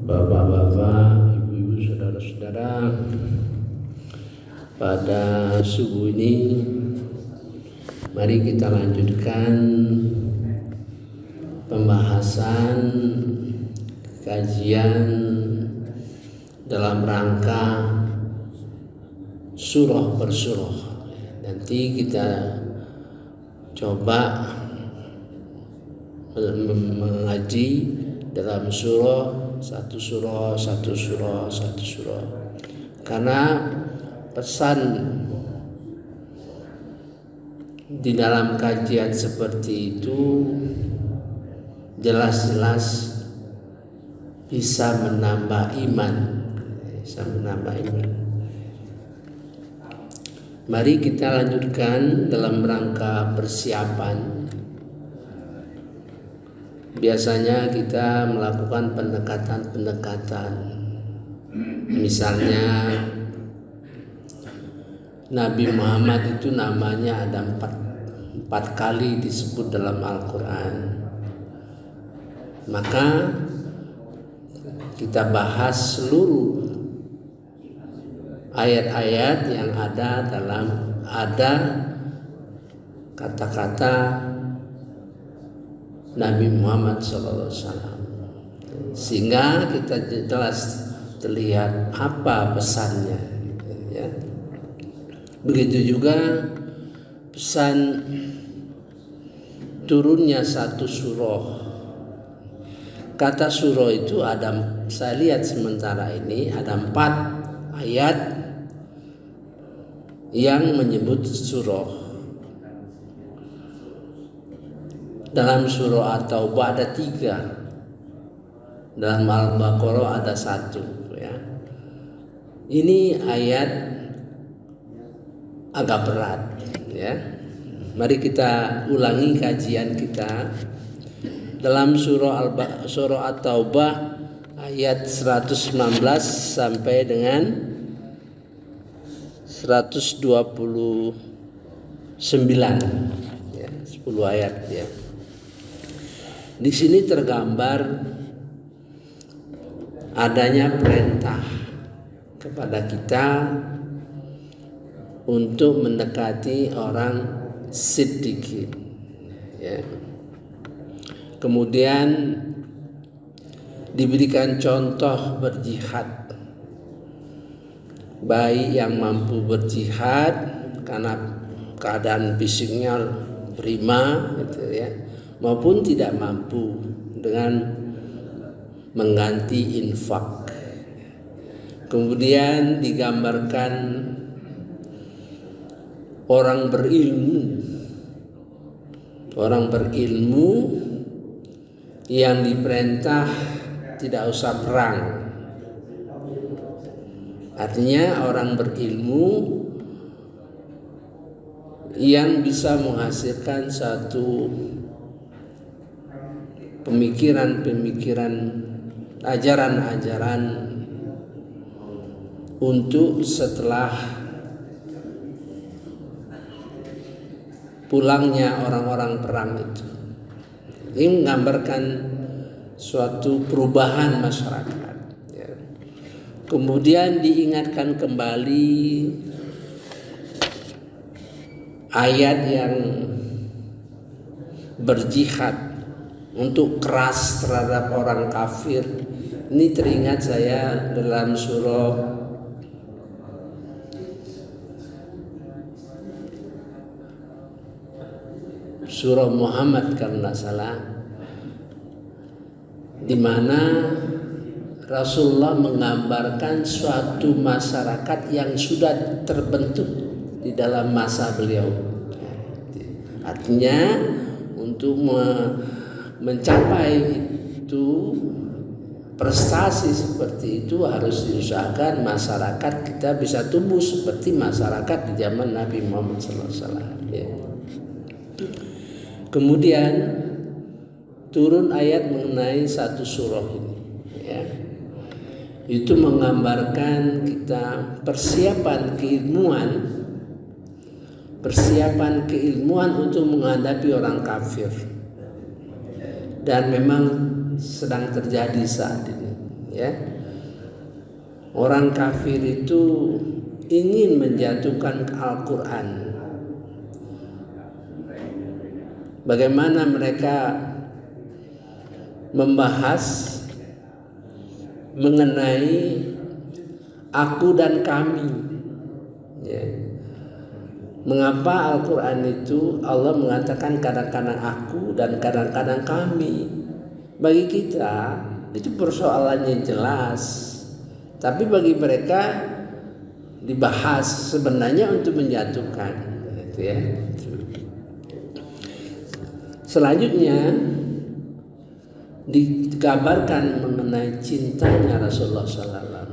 Bapak-bapak, ibu-ibu, saudara-saudara, pada subuh ini mari kita lanjutkan pembahasan kajian dalam rangka surah per surah. Nanti kita coba mengaji dalam satu surah, karena pesan di dalam kajian seperti itu jelas-jelas bisa menambah iman. Mari kita lanjutkan dalam rangka persiapan. Biasanya kita melakukan pendekatan. Misalnya Nabi Muhammad itu namanya ada empat kali disebut dalam Al-Quran. Maka kita bahas seluruh ayat-ayat yang ada kata-kata Nabi Muhammad SAW, sehingga kita jelas terlihat apa pesannya, ya. Begitu juga pesan turunnya satu surah. Kata surah itu saya lihat sementara ini ada 4 ayat yang menyebut surah. Dalam surah At-Taubah ada 3, dalam Al-Baqarah ada 1, ya. Ini ayat agak berat, ya. Mari kita ulangi kajian kita dalam surah At-Taubah ayat 119 sampai dengan 129, ya, 10 ayat, ya. Di sini tergambar adanya perintah kepada kita untuk mendekati orang siddiqin, ya. Kemudian diberikan contoh berjihad, baik yang mampu berjihad karena keadaan fisiknya prima, gitu, ya, maupun tidak mampu dengan mengganti infak. Kemudian digambarkan orang berilmu yang diperintah tidak usah perang. Artinya orang berilmu yang bisa menghasilkan satu pemikiran, ajaran-ajaran untuk setelah pulangnya orang-orang perang itu. Ini menggambarkan suatu perubahan masyarakat, ya. Kemudian diingatkan kembali ayat yang berjihad untuk keras terhadap orang kafir. Ini teringat saya dalam surah Muhammad kalau tidak salah, di mana Rasulullah menggambarkan suatu masyarakat yang sudah terbentuk di dalam masa beliau. Artinya untuk mencapai itu, prestasi seperti itu harus diusahakan masyarakat kita bisa tumbuh seperti masyarakat di zaman Nabi Muhammad SAW, ya. Kemudian turun ayat mengenai satu surah ini, ya. Itu menggambarkan kita persiapan keilmuan untuk menghadapi orang kafir. Dan memang sedang terjadi saat ini, ya. Orang kafir itu ingin menjatuhkan Al-Quran. Bagaimana mereka membahas mengenai aku dan kami, ya. Mengapa Al-Quran itu Allah mengatakan kadang-kadang aku dan kadang-kadang kami? Bagi kita itu persoalannya jelas, tapi bagi mereka dibahas sebenarnya untuk menjatuhkan, gitu ya. Selanjutnya dikabarkan mengenai cintanya Rasulullah SAW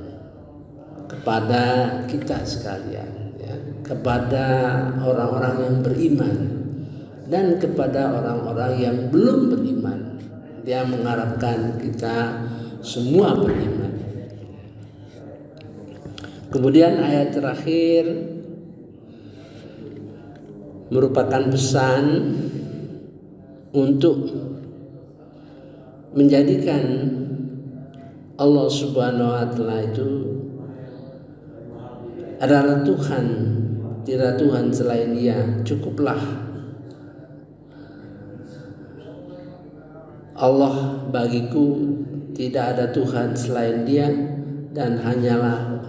kepada kita sekalian, ya, kepada orang-orang yang beriman dan kepada orang-orang yang belum beriman. Dia mengharapkan kita semua beriman. Kemudian ayat terakhir merupakan pesan untuk menjadikan Allah Subhanahu wa Ta'ala itu adalah Tuhan, tidak Tuhan selain Dia. Cukuplah Allah bagiku, tidak ada Tuhan selain Dia, dan hanyalah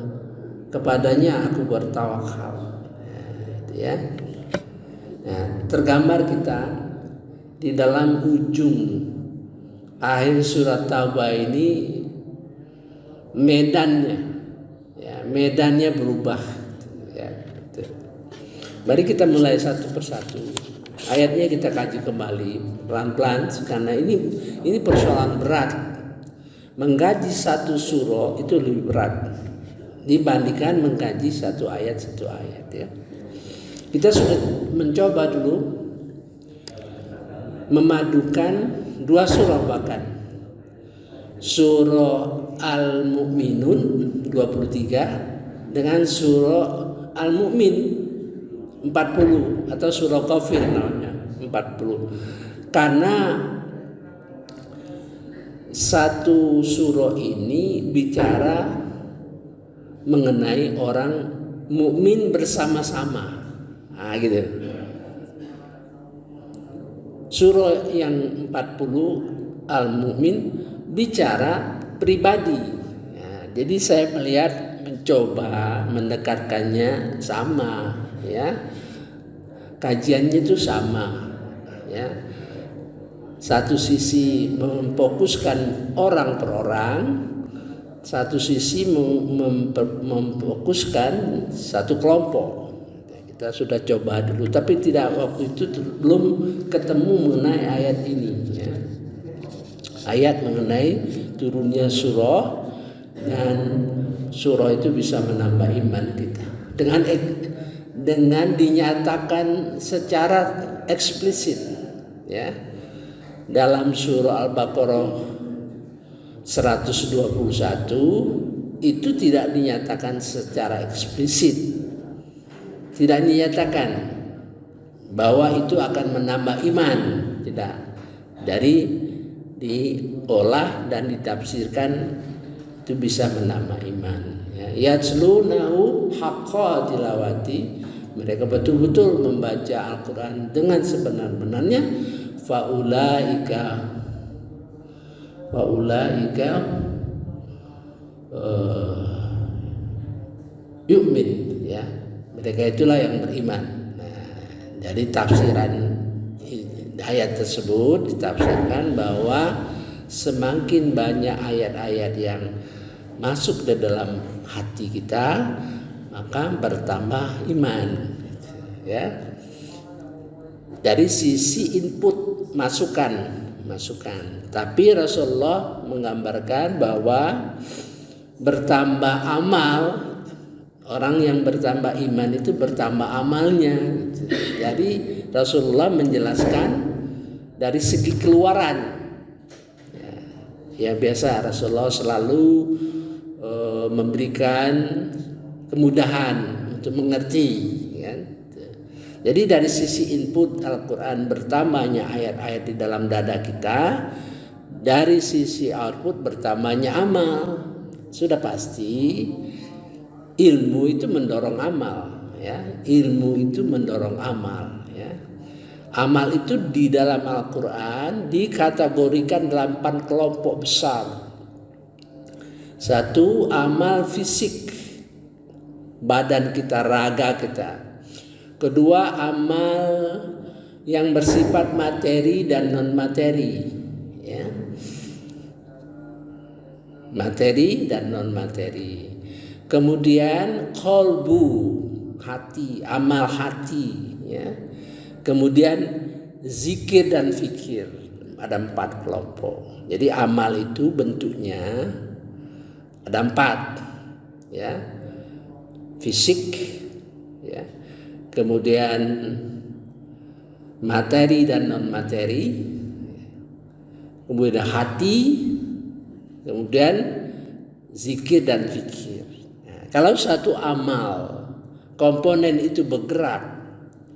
kepadanya aku bertawakal. Ya. Nah, tergambar kita di dalam ujung akhir surat Taubah ini medannya, ya, medannya berubah. Ya, gitu. Mari kita mulai satu persatu. Ayatnya kita kaji kembali pelan-pelan karena ini persoalan berat. Mengkaji satu surah itu lebih berat dibandingkan mengkaji satu ayat ya. Kita sudah mencoba dulu memadukan dua surah, bahkan surah Al-Mu'minun 23 dengan surah Al-Mu'min 40 atau surah Ghafir namanya 40, karena satu surah ini bicara mengenai orang mukmin bersama-sama, nah gitu. Surah yang 40 Al-Mu'min bicara pribadi. Nah, jadi saya melihat mencoba mendekatkannya sama, ya. Kajiannya itu sama, ya. Satu sisi memfokuskan orang per orang, satu sisi memfokuskan satu kelompok. Kita sudah coba dulu, tapi tidak, waktu itu belum ketemu mengenai ayat ini, ya. Ayat mengenai turunnya surah, dan surah itu bisa menambah iman kita dengan dinyatakan secara eksplisit, ya, dalam surah Al-Baqarah 121 itu tidak dinyatakan secara eksplisit. Tidak dinyatakan bahwa itu akan menambah iman, tidak. Dari diolah dan ditafsirkan itu bisa menambah iman. Yatslunahu haqqa tilawati, mereka betul-betul membaca Al-Quran dengan sebenar-benarnya. Faulaika yu'min, ya, mereka itulah yang beriman. Nah, jadi tafsiran ayat tersebut ditafsirkan bahwa semakin banyak ayat-ayat yang masuk ke dalam hati kita, maka bertambah iman, ya. Dari sisi input masukan. Tapi Rasulullah menggambarkan bahwa bertambah amal, orang yang bertambah iman itu bertambah amalnya. Jadi Rasulullah menjelaskan dari segi keluaran. Ya biasa Rasulullah selalu memberikan kemudahan untuk mengerti, kan? Jadi dari sisi input Al-Quran, bertambahnya ayat-ayat di dalam dada kita, dari sisi output bertambahnya amal. Sudah pasti ilmu itu mendorong amal, ya. Ilmu itu mendorong amal, ya. Amal itu di dalam Al-Quran dikategorikan dalam 4 kelompok besar. Satu, amal fisik, badan kita, raga kita. Kedua, amal yang bersifat materi dan non materi, ya. Materi dan non materi. Kemudian qalbu, hati, amal hati, ya. Kemudian zikir dan fikir, ada 4 kelompok. Jadi amal itu bentuknya ada 4, ya. Fisik, ya. Kemudian materi dan non materi, kemudian hati, kemudian zikir dan fikir. Nah, kalau satu amal komponen itu bergerak,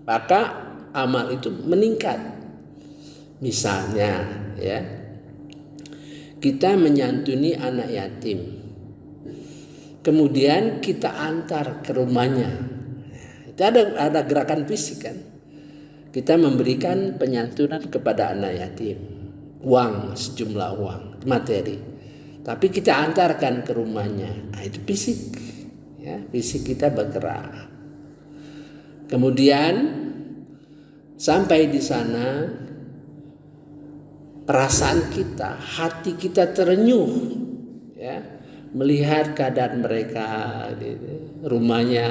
maka amal itu meningkat. Misalnya, ya, kita menyantuni anak yatim, kemudian kita antar ke rumahnya. Itu ada gerakan fisik kan. Kita memberikan penyantunan kepada anak yatim, uang, sejumlah uang, materi. Tapi kita antarkan ke rumahnya. Nah, itu fisik, ya, fisik kita bergerak. Kemudian sampai di sana perasaan kita, hati kita terenyuh, ya, melihat keadaan mereka, rumahnya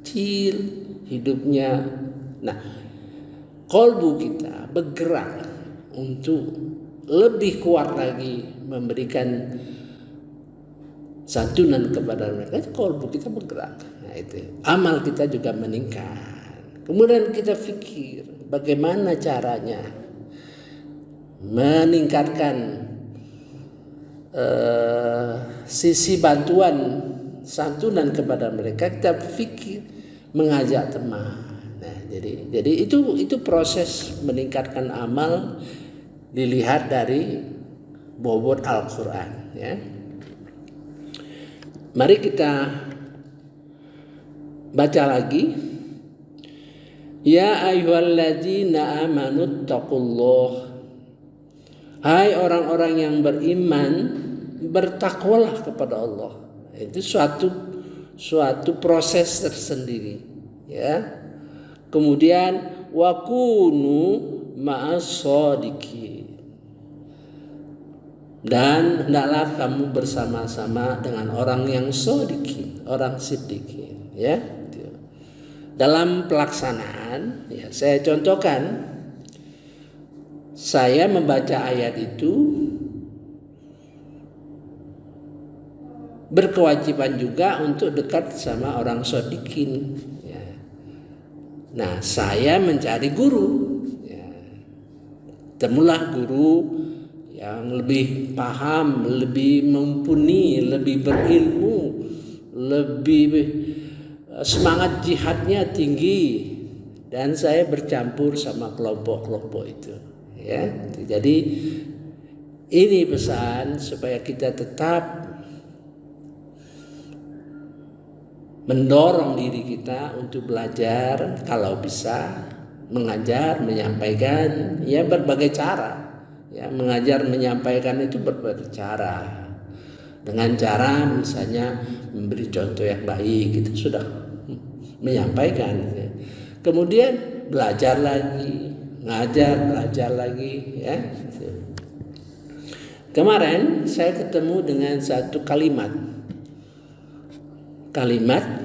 kecil, hidupnya. Nah, qalbu kita bergerak untuk lebih kuat lagi memberikan santunan kepada mereka. Itu qalbu kita bergerak. Nah, itu amal kita juga meningkat. Kemudian kita pikir bagaimana caranya meningkatkan sisi bantuan santunan kepada mereka. Kita pikir mengajak teman. Nah, jadi itu proses meningkatkan amal dilihat dari bobot Al-Quran, ya. Mari kita baca lagi. Ya ayyuhalladzina amanu taqullah. Hai orang-orang yang beriman, bertakwalah kepada Allah. Itu suatu proses tersendiri, ya. Kemudian wa kunu ma'as-shadiqin. Dan hendaklah kamu bersama-sama dengan orang yang shadiqin, orang siddiqin, ya. Dalam pelaksanaan, ya, saya contohkan, saya membaca ayat itu berkewajiban juga untuk dekat sama orang shadiqin, ya. Nah, saya mencari guru, ya. Temulah guru yang lebih paham, lebih mumpuni, lebih berilmu, lebih semangat jihadnya tinggi, dan saya bercampur sama kelompok-kelompok itu, ya. Jadi ini pesan supaya kita tetap mendorong diri kita untuk belajar, kalau bisa mengajar, menyampaikan, ya, berbagai cara, ya. Mengajar, menyampaikan itu berbagai cara. Dengan cara misalnya memberi contoh yang baik, itu sudah menyampaikan, ya. Kemudian belajar lagi, ngajar, belajar lagi, ya. Kemarin saya ketemu dengan satu kalimat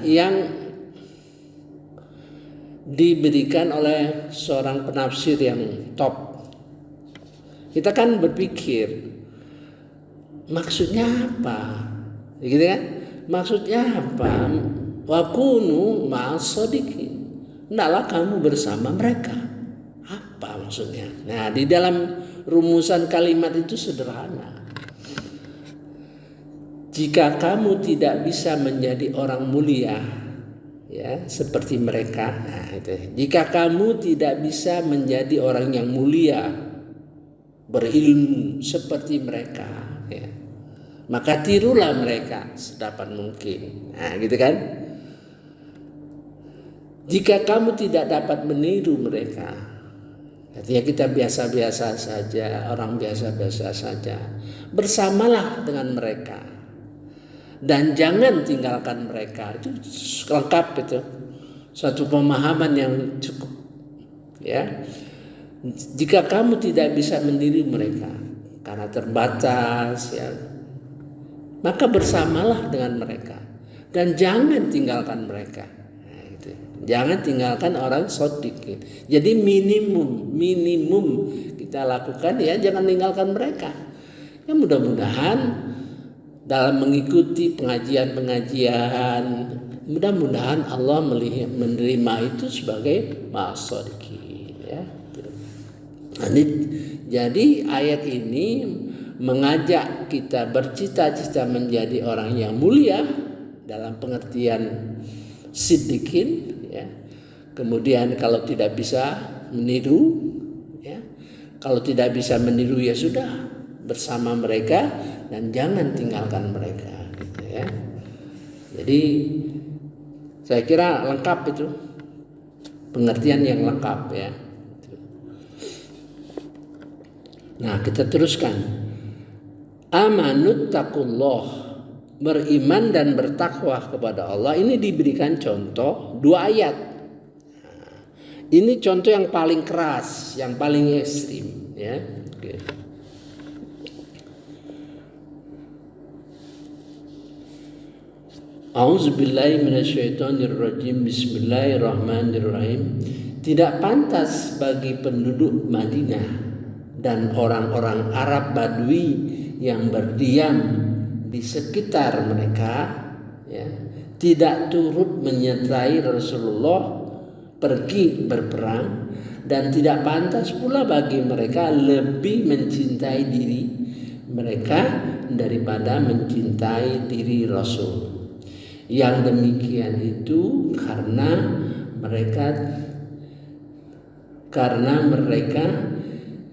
yang diberikan oleh seorang penafsir yang top. Kita kan berpikir maksudnya apa, gitu kan? Maksudnya apa? Wa kunu ma'as-shadiqin. Hendaklah kamu bersama mereka. Apa maksudnya? Nah, di dalam rumusan kalimat itu sederhana. Jika kamu tidak bisa menjadi orang mulia, ya, seperti mereka, nah, itu. Jika kamu tidak bisa menjadi orang yang mulia berilmu seperti mereka, ya. Maka tirulah mereka sedapat mungkin. Nah, gitu kan? Jika kamu tidak dapat meniru mereka, artinya kita biasa-biasa saja, orang biasa-biasa saja, bersamalah dengan mereka dan jangan tinggalkan mereka. Itu lengkap, itu suatu pemahaman yang cukup, ya. Jika kamu tidak bisa meniru mereka karena terbatas, ya, maka bersamalah dengan mereka dan jangan tinggalkan mereka. Nah, gitu. Jangan tinggalkan orang shodikin. Jadi minimum kita lakukan, ya, jangan tinggalkan mereka. Ya, mudah-mudahan dalam mengikuti pengajian, mudah-mudahan Allah menerima itu sebagai ma'as-shodikin, ya. Jadi ayat ini mengajak kita bercita-cita menjadi orang yang mulia dalam pengertian siddiqin, ya. Kemudian kalau tidak bisa meniru, ya, kalau tidak bisa meniru, ya sudah, bersama mereka dan jangan tinggalkan mereka, gitu, ya. Jadi saya kira lengkap itu, pengertian yang lengkap, ya. Nah, kita teruskan. Amanut taqullah, beriman dan bertakwa kepada Allah. Ini diberikan contoh 2 ayat. Nah, ini contoh yang paling keras, yang paling ekstrim, ya. Oke. A'udzubillahi minasyaitonirrajim. Bismillahirrahmanirrahim. Tidak pantas bagi penduduk Madinah dan orang-orang Arab Badui yang berdiam di sekitar mereka, ya, tidak turut menyertai Rasulullah pergi berperang, dan tidak pantas pula bagi mereka lebih mencintai diri mereka daripada mencintai diri Rasul. Yang demikian itu karena mereka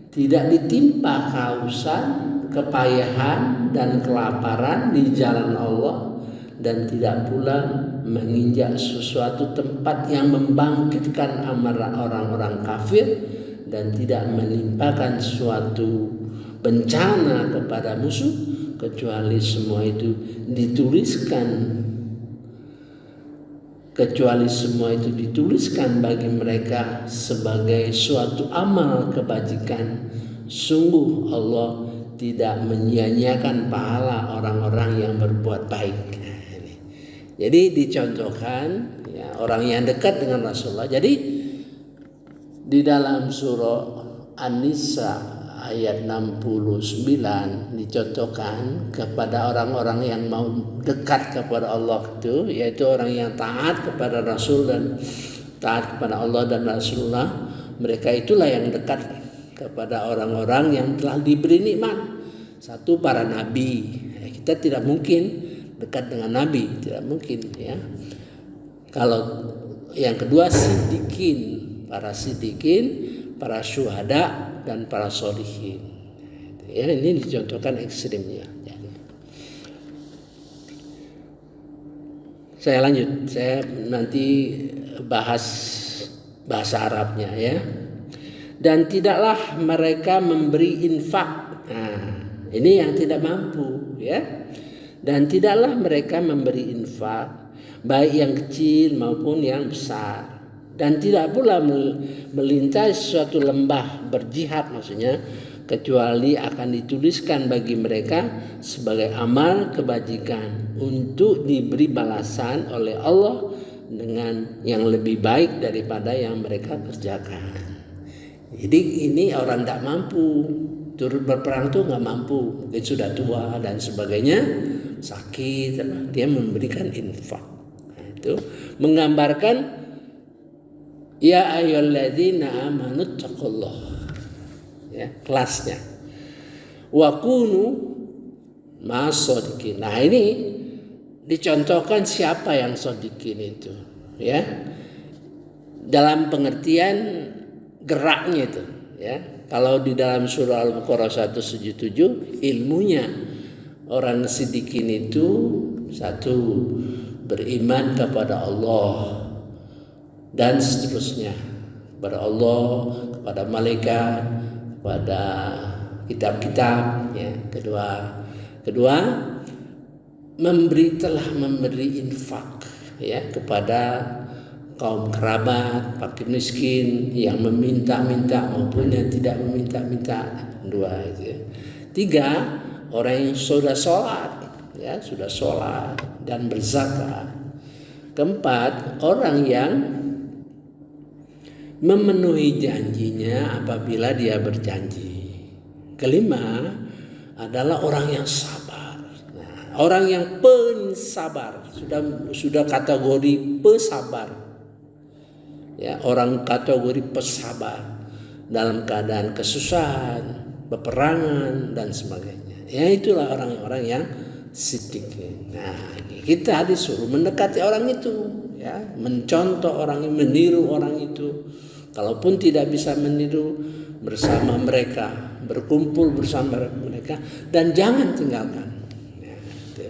tidak ditimpa kehausan, kepayahan dan kelaparan di jalan Allah, dan tidak pula menginjak sesuatu tempat yang membangkitkan amarah orang-orang kafir, dan tidak menimpakan suatu bencana kepada musuh, kecuali semua itu dituliskan bagi mereka sebagai suatu amal kebajikan. Sungguh Allah tidak menyia-nyiakan pahala orang-orang yang berbuat baik. Jadi dicontohkan, ya, orang yang dekat dengan Rasulullah. Jadi di dalam surah An-Nisa ayat 69 dicontohkan kepada orang-orang yang mau dekat kepada Allah itu, yaitu orang yang taat kepada Rasul dan taat kepada Allah dan Rasulullah. Mereka itulah yang dekat kepada orang-orang yang telah diberi nikmat. Satu, para nabi. Kita tidak mungkin dekat dengan nabi, tidak mungkin, ya. Kalau yang kedua, para siddiqin, para syuhada dan para sholihin. Ya, ini dicontohkan ekstrimnya. Saya lanjut, saya nanti bahas bahasa Arabnya, ya. Dan tidaklah mereka memberi infak. Nah, ini yang tidak mampu, ya. Dan tidaklah mereka memberi infak, baik yang kecil maupun yang besar. Dan tidak pula melintas suatu lembah berjihad, maksudnya, kecuali akan dituliskan bagi mereka sebagai amal kebajikan untuk diberi balasan oleh Allah dengan yang lebih baik daripada yang mereka kerjakan. Jadi ini orang tidak mampu turut berperang tuh, nggak mampu, mungkin sudah tua dan sebagainya, sakit, dia memberikan infak. Nah, itu menggambarkan ya ayyuhalladzina amanu taqullah, ya, kelasnya. Wa kunu ma'as-shodiqin. Nah, ini dicontohkan siapa yang shodiqin itu, ya. Dalam pengertian geraknya itu, ya. Kalau di dalam surah Al-Baqarah 177 ilmunya orang siddiqin itu satu, beriman kepada Allah dan seterusnya, kepada Allah, kepada malaikat, kepada kitab-kitab, ya. Kedua telah memberi infak, ya, kepada kaum kerabat, fakir miskin, yang meminta-minta maupun yang tidak meminta-minta. Dua itu, ya. Tiga, orang yang sudah sholat, ya, sudah sholat dan berzakat. Keempat, orang yang memenuhi janjinya apabila dia berjanji. Kelima adalah orang yang sabar. Nah, orang yang pensabar, sudah kategori pesabar. Ya, orang kategori pesabar dalam keadaan kesusahan, peperangan dan sebagainya. Ya, itulah orang-orang yang siddiq. Nah, kita disuruh mendekati orang itu, ya, mencontoh orang, meniru orang itu. Kalaupun tidak bisa meniru, bersama mereka, berkumpul bersama mereka, dan jangan tinggalkan. Ya, gitu.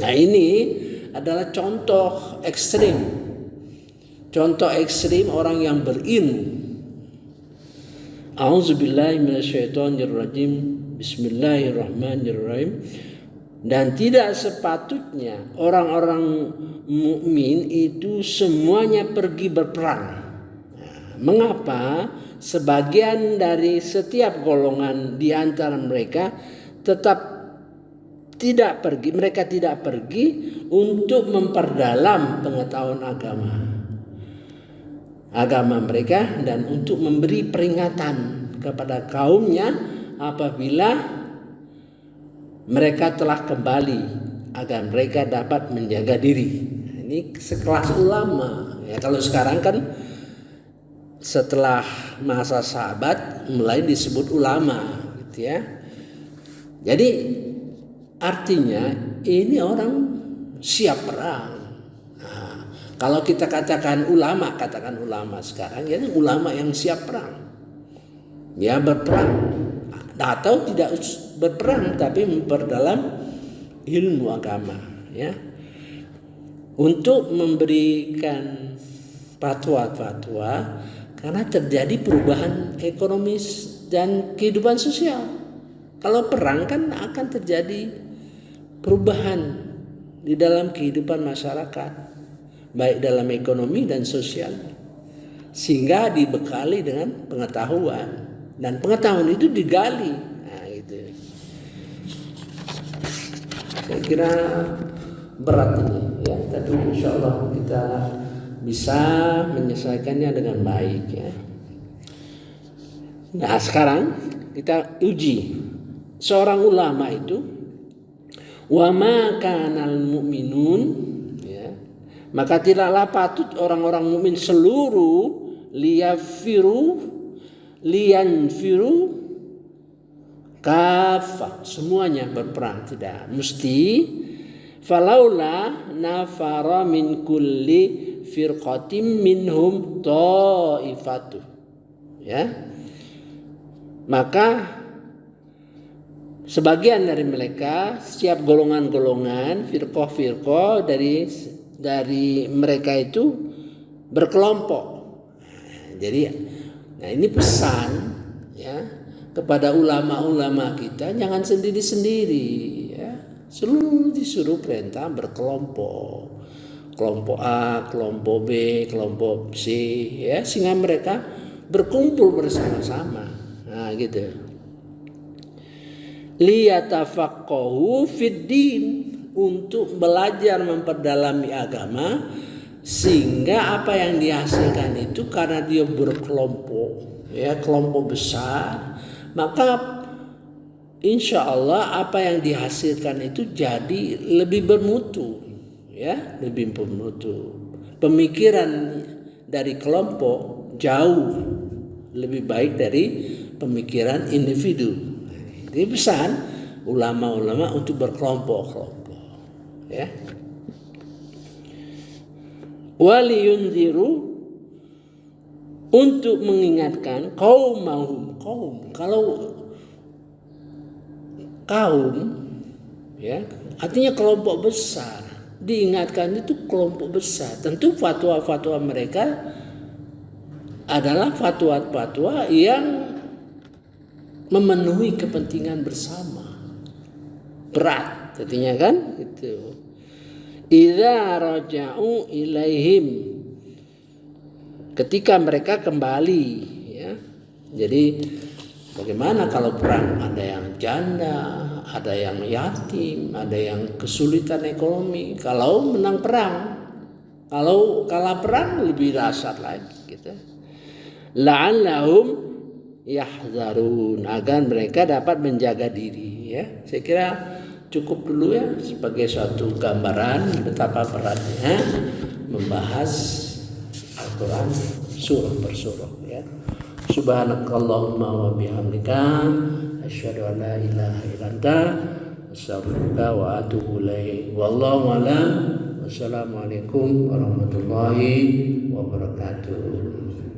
Nah, ini adalah contoh ekstrim. Contoh ekstrim orang yang berilmu. A'udzubillahi minasyaitonirrajim. Bismillahirrahmanirrahim. Dan tidak sepatutnya orang-orang mukmin itu semuanya pergi berperang. Nah, mengapa? Sebagian dari setiap golongan di antara mereka tetap tidak pergi. Mereka tidak pergi untuk memperdalam pengetahuan agama mereka dan untuk memberi peringatan kepada kaumnya apabila mereka telah kembali agar mereka dapat menjaga diri. Ini sekelas ulama. Ya, kalau sekarang kan setelah masa sahabat mulai disebut ulama, gitu ya. Jadi artinya ini orang siap perang. Kalau kita katakan ulama sekarang, ya ulama yang siap perang, ya berperang, atau tidak berperang tapi memperdalam ilmu agama, ya, untuk memberikan fatwa-fatwa karena terjadi perubahan ekonomis dan kehidupan sosial. Kalau perang kan akan terjadi perubahan di dalam kehidupan masyarakat, baik dalam ekonomi dan sosial, sehingga dibekali dengan pengetahuan, dan pengetahuan itu digali. Nah, gitu. Saya kira berat ini, ya, tapi insya Allah kita bisa menyelesaikannya dengan baik, ya. Nah, sekarang kita uji seorang ulama itu, wa ma kanal mu'minun, maka tidaklah patut orang-orang mukmin seluruh liyanfiru kafah, semuanya berperang, tidak mesti. Falaula nafara min kulli firqatin minhum ta'ifatu, ya, maka sebagian dari mereka, setiap golongan-golongan, firqah dari mereka itu berkelompok. Jadi, nah ini pesan, ya, kepada ulama-ulama kita, jangan sendiri-sendiri, ya. Seluruh disuruh perintah berkelompok, kelompok A, kelompok B, kelompok C, ya, sehingga mereka berkumpul bersama-sama. Nah, gitu. Liyatafaqahu fid-din, untuk belajar memperdalami agama, sehingga apa yang dihasilkan itu karena dia berkelompok, ya, kelompok besar, maka insya Allah apa yang dihasilkan itu jadi lebih bermutu, ya, lebih bermutu. Pemikiran dari kelompok jauh lebih baik dari pemikiran individu. Ini pesan ulama-ulama untuk berkelompok-kelompok, ya. Waliyunziru untuk mengingatkan kaum, kalau kaum ya artinya kelompok besar, diingatkan itu kelompok besar. Tentu fatwa-fatwa mereka adalah fatwa-fatwa yang memenuhi kepentingan bersama, berat artinya kan itu. Idza raja'u ilaihim, ketika mereka kembali ya. Jadi bagaimana kalau perang, ada yang janda, ada yang yatim, ada yang kesulitan ekonomi. Kalau menang perang, kalau kalah perang lebih dahsyat lagi gitu. La'allahum yahzarun, agar mereka dapat menjaga diri ya. Saya kira cukup dulu ya sebagai suatu gambaran betapa beratnya membahas Al-Quran surah per surah ya. Subhanakallahumma wa bihamdika asyhadu an la ilaha illa anta astaghfiruka wa atubu ilaik. Wallahu a'lam. Wassalamualaikum warahmatullahi wabarakatuh.